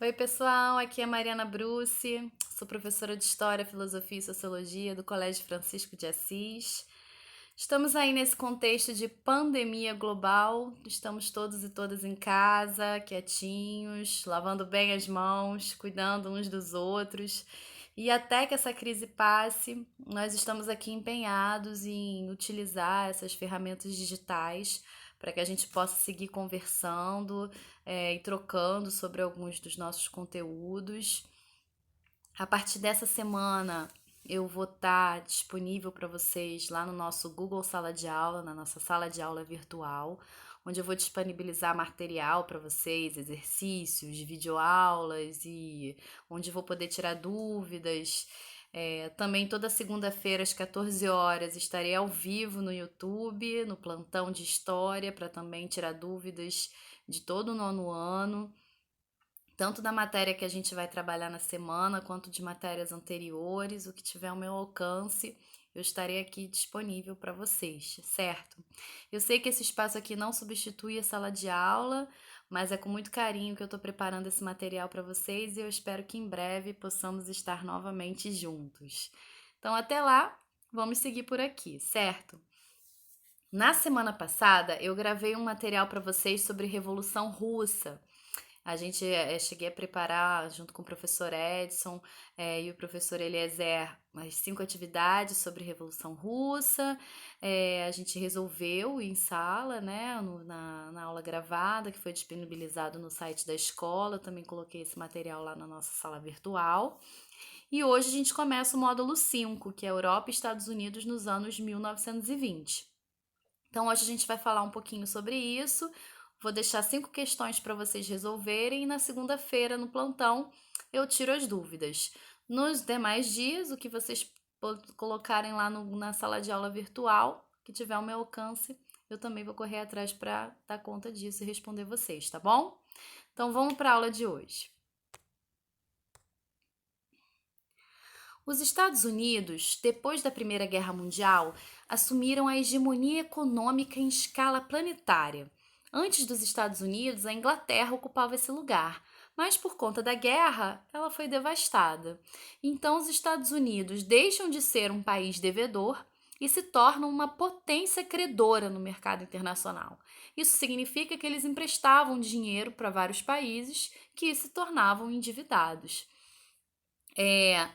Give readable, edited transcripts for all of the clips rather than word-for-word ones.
Oi, pessoal, aqui é Mariana Bruce, sou professora de História, Filosofia e Sociologia do Colégio Francisco de Assis. Estamos aí nesse contexto de pandemia global, estamos todos e todas em casa, quietinhos, lavando bem as mãos, cuidando uns dos outros. E até que essa crise passe, nós estamos aqui empenhados em utilizar essas ferramentas digitais para que a gente possa seguir conversando, e trocando sobre alguns dos nossos conteúdos. A partir dessa semana, eu vou estar disponível para vocês lá no nosso Google Sala de Aula, na nossa sala de aula virtual, onde eu vou disponibilizar material para vocês, exercícios, videoaulas e onde vou poder tirar dúvidas. Também toda segunda-feira às 14 horas estarei ao vivo no YouTube, no plantão de história, para também tirar dúvidas de todo o nono ano, tanto da matéria que a gente vai trabalhar na semana, quanto de matérias anteriores, o que tiver ao meu alcance, eu estarei aqui disponível para vocês, certo? Eu sei que esse espaço aqui não substitui a sala de aula, mas é com muito carinho que eu estou preparando esse material para vocês e eu espero que em breve possamos estar novamente juntos. Então, até lá, vamos seguir por aqui, certo? Na semana passada, eu gravei um material para vocês sobre Revolução Russa. Cheguei a preparar, junto com o professor Edson e o professor Eliezer, as 5 atividades sobre Revolução Russa. A gente resolveu em sala, né, na aula gravada, que foi disponibilizado no site da escola. Eu também coloquei esse material lá na nossa sala virtual. E hoje a gente começa o módulo 5, que é Europa e Estados Unidos nos anos 1920. Então, hoje a gente vai falar um pouquinho sobre isso. Vou deixar 5 questões para vocês resolverem e na segunda-feira, no plantão, eu tiro as dúvidas. Nos demais dias, o que vocês colocarem lá na sala de aula virtual, que tiver ao meu alcance, eu também vou correr atrás para dar conta disso e responder vocês, tá bom? Então, vamos para a aula de hoje. Os Estados Unidos, depois da Primeira Guerra Mundial, assumiram a hegemonia econômica em escala planetária. Antes dos Estados Unidos, a Inglaterra ocupava esse lugar, mas por conta da guerra, ela foi devastada. Então, os Estados Unidos deixam de ser um país devedor e se tornam uma potência credora no mercado internacional. Isso significa que eles emprestavam dinheiro para vários países que se tornavam endividados.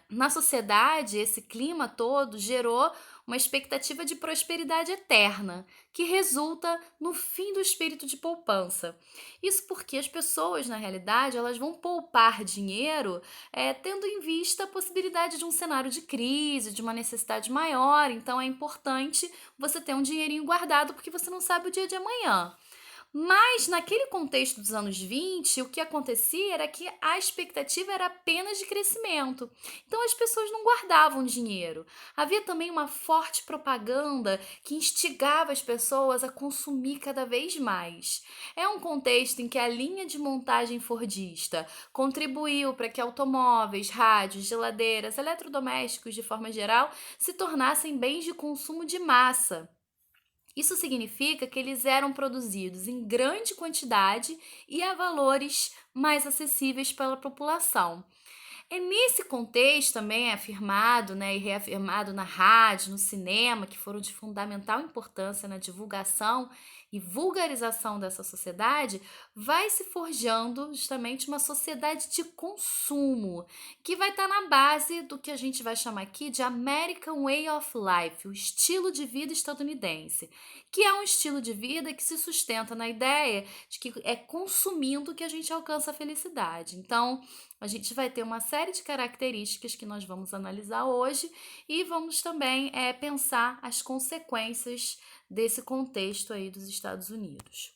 Na sociedade, esse clima todo gerou uma expectativa de prosperidade eterna, que resulta no fim do espírito de poupança. Isso porque as pessoas, na realidade, elas vão poupar dinheiro, tendo em vista a possibilidade de um cenário de crise, de uma necessidade maior. Então, é importante você ter um dinheirinho guardado, porque você não sabe o dia de amanhã. Mas naquele contexto dos anos 20, o que acontecia era que a expectativa era apenas de crescimento. Então as pessoas não guardavam dinheiro. Havia também uma forte propaganda que instigava as pessoas a consumir cada vez mais. É um contexto em que a linha de montagem fordista contribuiu para que automóveis, rádios, geladeiras, eletrodomésticos de forma geral se tornassem bens de consumo de massa. Isso significa que eles eram produzidos em grande quantidade e a valores mais acessíveis pela população. É nesse contexto também é afirmado, né, e reafirmado na rádio, no cinema, que foram de fundamental importância na divulgação e vulgarização dessa sociedade, vai se forjando justamente uma sociedade de consumo, que vai estar na base do que a gente vai chamar aqui de American Way of Life, o estilo de vida estadunidense, que é um estilo de vida que se sustenta na ideia de que é consumindo que a gente alcança a felicidade. Então, a gente vai ter uma série de características que nós vamos analisar hoje e vamos também pensar as consequências desse contexto aí dos Estados Unidos.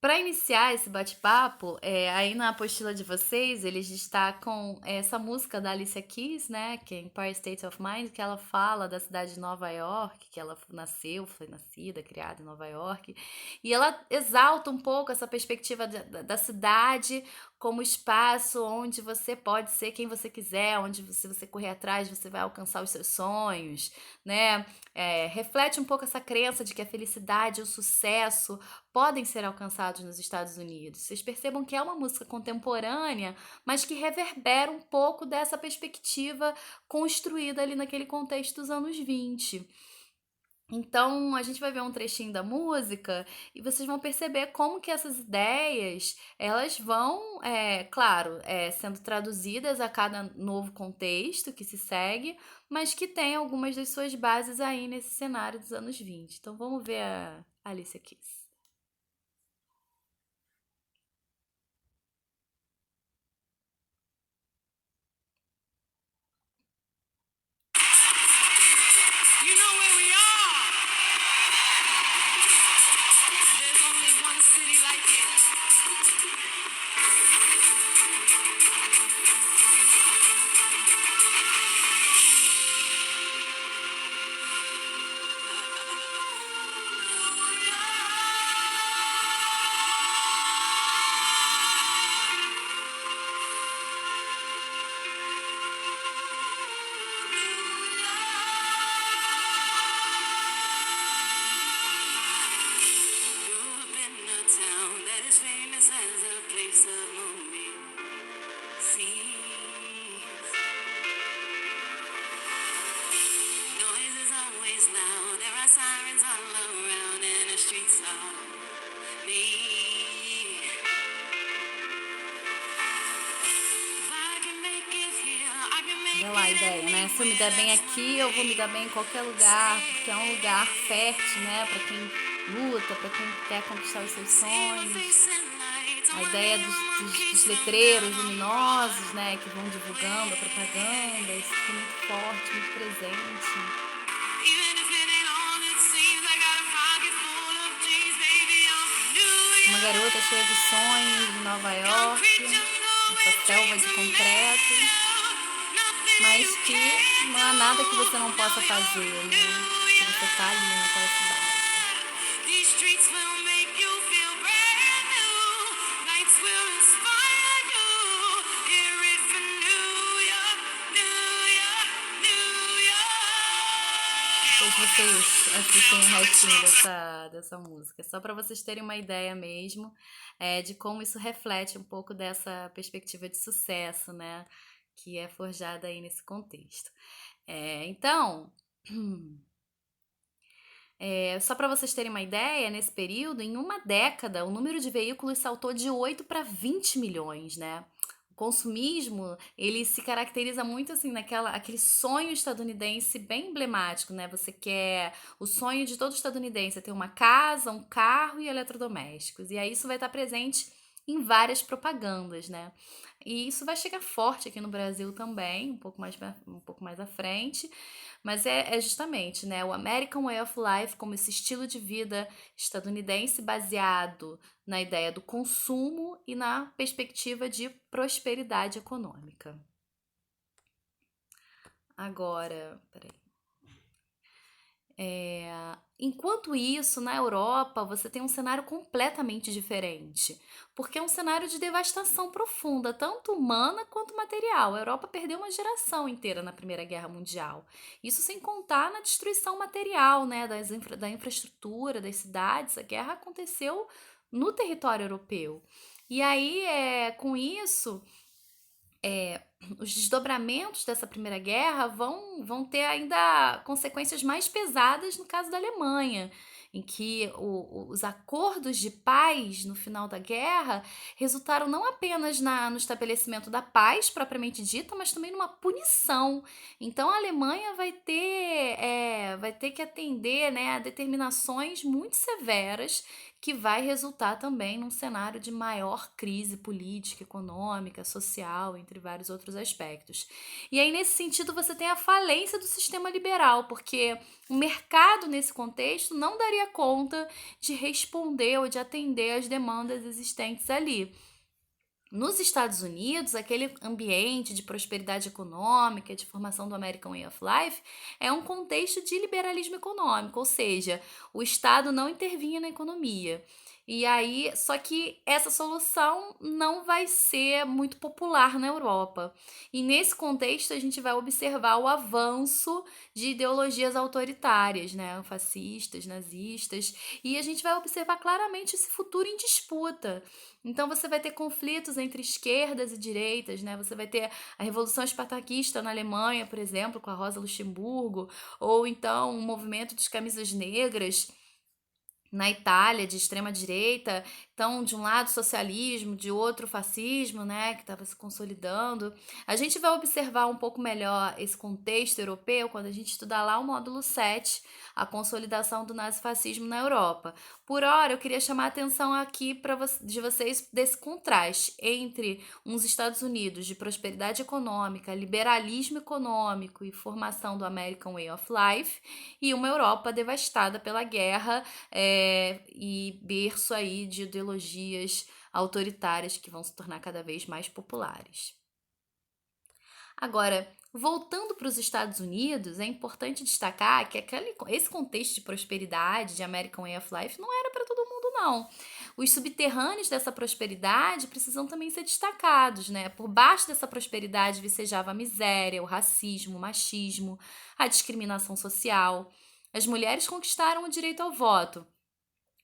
Para iniciar esse bate-papo, aí na apostila de vocês, eles destacam essa música da Alicia Keys, né, que é Empire State of Mind, que ela fala da cidade de Nova York, que ela foi nascida, criada em Nova York, e ela exalta um pouco essa perspectiva da cidade como espaço onde você pode ser quem você quiser, onde se você correr atrás, você vai alcançar os seus sonhos, né? Reflete um pouco essa crença de que a felicidade e o sucesso podem ser alcançados gravados nos Estados Unidos. Vocês percebam que é uma música contemporânea, mas que reverbera um pouco dessa perspectiva construída ali naquele contexto dos anos 20. Então, a gente vai ver um trechinho da música e vocês vão perceber como que essas ideias, elas vão, claro, sendo traduzidas a cada novo contexto que se segue, mas que tem algumas das suas bases aí nesse cenário dos anos 20. Então, vamos ver a Alicia Keys. You know where we are. There's only one city like it. Grew up in a town that is famous as a place of movie scenes. Noise is always loud. There are sirens all around, and the streets are mean. If I can make it here, I can make Olha lá a it ideia, né? Se eu me der bem aqui, eu vou me dar bem em qualquer lugar, porque é um lugar fértil, né? Para quem luta, para quem quer conquistar os seus sonhos. A ideia dos letreiros luminosos, né? Que vão divulgando a propaganda, isso fica muito forte, muito presente. Even if it ain't all it seems, I got a pocket full of dreams, baby, I'm New Uma York. garota cheia de sonhos de Nova York, essa selva de concreto, mas que não há nada que você não possa fazer, né? Se você tá ali naquela cidade. These streets will make you feel brand new. Lights will inspire you. Hear it from New York, New York, New York. Depois vocês assistem o restinho dessa música, só para vocês terem uma ideia mesmo de como isso reflete um pouco dessa perspectiva de sucesso, né? Que é forjada aí nesse contexto. Então, só para vocês terem uma ideia, nesse período, em uma década, o número de veículos saltou de 8 para 20 milhões, né? O consumismo, ele se caracteriza muito assim aquele sonho estadunidense bem emblemático, né? Você quer o sonho de todo estadunidense é ter uma casa, um carro e eletrodomésticos. E aí isso vai estar presente em várias propagandas, né? E isso vai chegar forte aqui no Brasil também, um pouco mais à frente. Mas é justamente, né, o American Way of Life como esse estilo de vida estadunidense baseado na ideia do consumo e na perspectiva de prosperidade econômica. Agora, peraí. Enquanto isso, na Europa, você tem um cenário completamente diferente, porque é um cenário de devastação profunda, tanto humana quanto material. A Europa perdeu uma geração inteira na Primeira Guerra Mundial. Isso sem contar na destruição material, né, da infraestrutura, das cidades. A guerra aconteceu no território europeu. E aí, com isso, os desdobramentos dessa Primeira Guerra vão ter ainda consequências mais pesadas no caso da Alemanha, em que os acordos de paz no final da guerra resultaram não apenas no estabelecimento da paz propriamente dita, mas também numa punição. Então a Alemanha vai ter que atender, né, a determinações muito severas que vai resultar também num cenário de maior crise política, econômica, social, entre vários outros aspectos. E aí, nesse sentido, você tem a falência do sistema liberal, porque o mercado, nesse contexto, não daria conta de responder ou de atender às demandas existentes ali. Nos Estados Unidos, aquele ambiente de prosperidade econômica, de formação do American Way of Life, é um contexto de liberalismo econômico, ou seja, o Estado não intervinha na economia. E aí, só que essa solução não vai ser muito popular na Europa. E nesse contexto, a gente vai observar o avanço de ideologias autoritárias, né, fascistas, nazistas, e a gente vai observar claramente esse futuro em disputa. Então você vai ter conflitos entre esquerdas e direitas, né? Você vai ter a Revolução Espartaquista na Alemanha, por exemplo, com a Rosa Luxemburgo, ou então o movimento dos camisas negras na Itália, de extrema direita, então de um lado socialismo, de outro fascismo, né, que estava se consolidando. A gente vai observar um pouco melhor esse contexto europeu quando a gente estudar lá o módulo 7, a consolidação do nazifascismo na Europa. Por hora, eu queria chamar a atenção aqui de vocês desse contraste entre uns Estados Unidos de prosperidade econômica, liberalismo econômico e formação do American Way of Life e uma Europa devastada pela guerra, e berço aí de ideologias autoritárias que vão se tornar cada vez mais populares. Agora, voltando para os Estados Unidos, é importante destacar que esse contexto de prosperidade, de American Way of Life, não era para todo mundo, não. Os subterrâneos dessa prosperidade precisam também ser destacados, né? Por baixo dessa prosperidade vicejava a miséria, o racismo, o machismo, a discriminação social. As mulheres conquistaram o direito ao voto,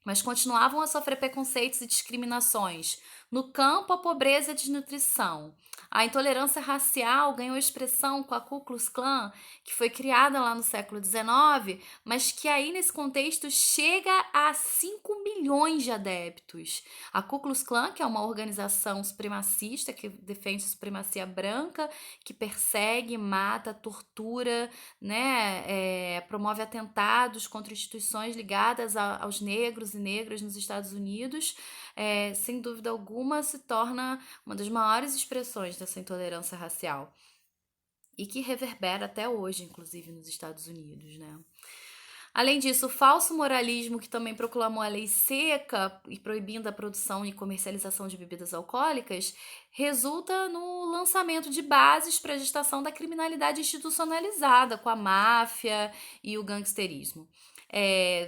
mas continuavam a sofrer preconceitos e discriminações. No campo, a pobreza e a desnutrição. A intolerância racial ganhou expressão com a Ku Klux Klan, que foi criada lá no século XIX, mas que aí nesse contexto chega a 5 milhões de adeptos. A Ku Klux Klan, que é uma organização supremacista que defende a supremacia branca, que persegue, mata, tortura, né, promove atentados contra instituições ligadas aos negros e negras nos Estados Unidos, sem dúvida alguma se torna uma das maiores expressões dessa intolerância racial e que reverbera até hoje, inclusive nos Estados Unidos, né? Além disso, o falso moralismo, que também proclamou a lei seca e proibindo a produção e comercialização de bebidas alcoólicas, resulta no lançamento de bases para a gestação da criminalidade institucionalizada, com a máfia e o gangsterismo.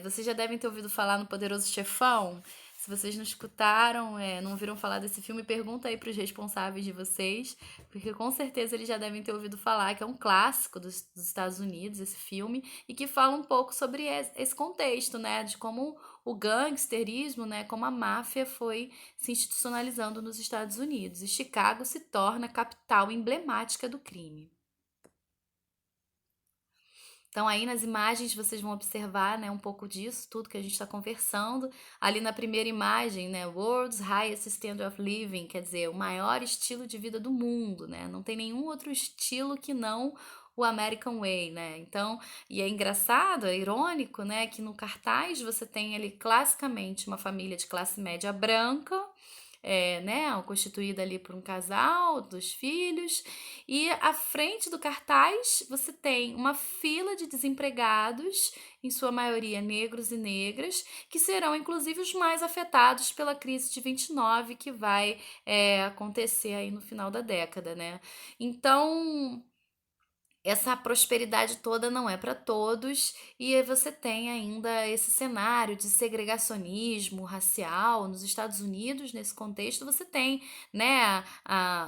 Vocês já devem ter ouvido falar no Poderoso Chefão. Se vocês não escutaram, não ouviram falar desse filme, pergunta aí para os responsáveis de vocês, porque com certeza eles já devem ter ouvido falar, que é um clássico dos Estados Unidos, esse filme, e que fala um pouco sobre esse contexto, né, de como o gangsterismo, né, como a máfia foi se institucionalizando nos Estados Unidos, e Chicago se torna a capital emblemática do crime. Então, aí nas imagens vocês vão observar, né, um pouco disso, tudo que a gente está conversando. Ali na primeira imagem, né, World's Highest Standard of Living, quer dizer, o maior estilo de vida do mundo, né? Não tem nenhum outro estilo que não o American Way, né? Então, e é engraçado, é irônico, né, que no cartaz você tem ali classicamente uma família de classe média branca, né, constituída ali por um casal, 2 filhos, e à frente do cartaz você tem uma fila de desempregados, em sua maioria negros e negras, que serão inclusive os mais afetados pela crise de 29 que vai acontecer aí no final da década, né? Então, essa prosperidade toda não é para todos, e aí você tem ainda esse cenário de segregacionismo racial nos Estados Unidos. Nesse contexto você tem, né,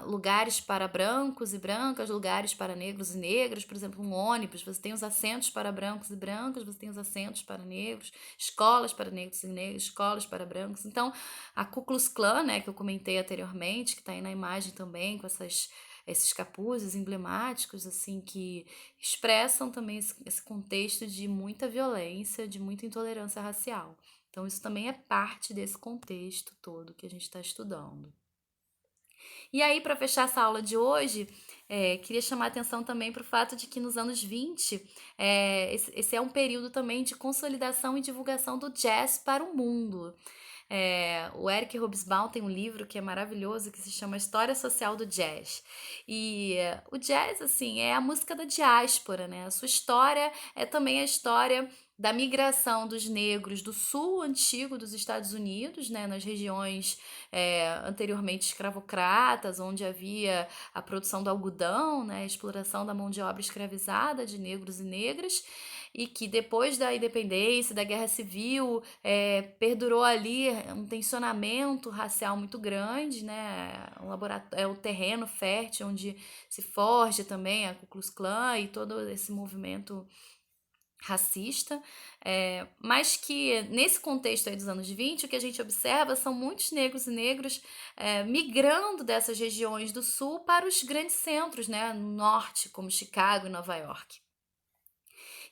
lugares para brancos e brancas, lugares para negros e negras, por exemplo, um ônibus, você tem os assentos para brancos e brancas, você tem os assentos para negros, escolas para negros e negras, escolas para brancos. Então, a Ku Klux Klan, né, que eu comentei anteriormente, que está aí na imagem também, com esses capuzes emblemáticos, assim, que expressam também esse contexto de muita violência, de muita intolerância racial. Então, isso também é parte desse contexto todo que a gente está estudando. E aí, para fechar essa aula de hoje, queria chamar a atenção também para o fato de que nos anos 20, esse é um período também de consolidação e divulgação do jazz para o mundo. O Eric Hobsbawm tem um livro que é maravilhoso, que se chama História Social do Jazz. E o jazz, assim, é a música da diáspora, né? A sua história é também a história da migração dos negros do sul antigo dos Estados Unidos, né, nas regiões anteriormente escravocratas, onde havia a produção do algodão, né, a exploração da mão de obra escravizada de negros e negras, e que depois da independência, da Guerra Civil, perdurou ali um tensionamento racial muito grande, né? É o terreno fértil onde se forja também a Ku Klux Klan e todo esse movimento racista, mas que nesse contexto aí dos anos 20, o que a gente observa são muitos negros e negras migrando dessas regiões do sul para os grandes centros, né, no norte, como Chicago e Nova York.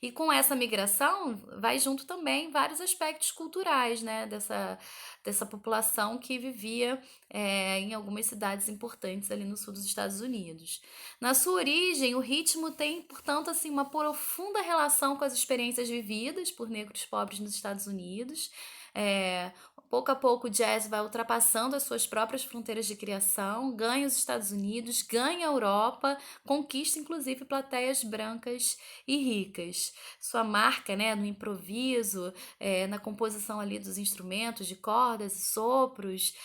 E com essa migração vai junto também vários aspectos culturais, né, dessa população que vivia em algumas cidades importantes ali no sul dos Estados Unidos. Na sua origem, o ritmo tem, portanto, assim, uma profunda relação com as experiências vividas por negros pobres nos Estados Unidos. É, Pouco a pouco o jazz vai ultrapassando as suas próprias fronteiras de criação, ganha os Estados Unidos, ganha a Europa, conquista inclusive plateias brancas e ricas. Sua marca, né, no improviso, na composição ali dos instrumentos de cordas e sopros,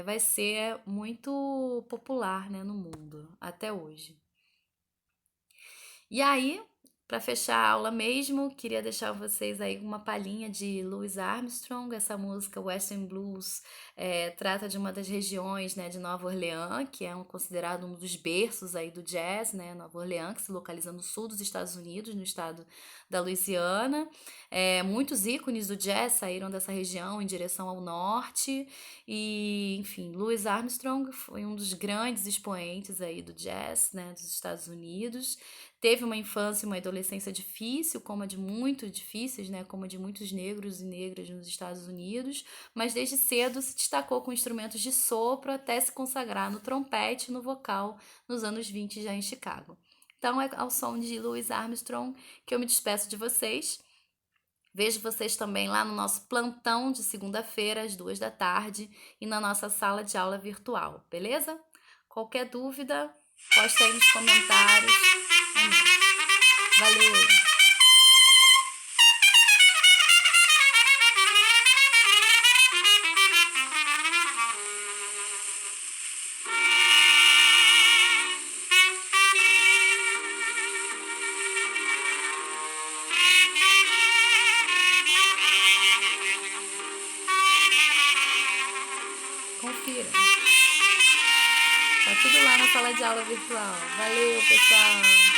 vai ser muito popular, né, no mundo até hoje. E aí, para fechar a aula mesmo, queria deixar vocês aí uma palhinha de Louis Armstrong. Essa música Western Blues trata de uma das regiões, né, de Nova Orleans, que é considerado um dos berços aí do jazz, né, Nova Orleans, que se localiza no sul dos Estados Unidos, no estado da Louisiana. Muitos ícones do jazz saíram dessa região em direção ao norte e, enfim, Louis Armstrong foi um dos grandes expoentes aí do jazz, né, dos Estados Unidos. Teve uma infância e uma adolescência difícil, como a de muitos difíceis, né, como a de muitos negros e negras nos Estados Unidos, mas desde cedo se destacou com instrumentos de sopro até se consagrar no trompete e no vocal nos anos 20 já em Chicago. Então é ao som de Louis Armstrong que eu me despeço de vocês. Vejo vocês também lá no nosso plantão de segunda-feira, às 2 da tarde, e na nossa sala de aula virtual, beleza? Qualquer dúvida, posta aí nos comentários. Valeu! Confira. Tá tudo lá na sala de aula virtual. Valeu, pessoal!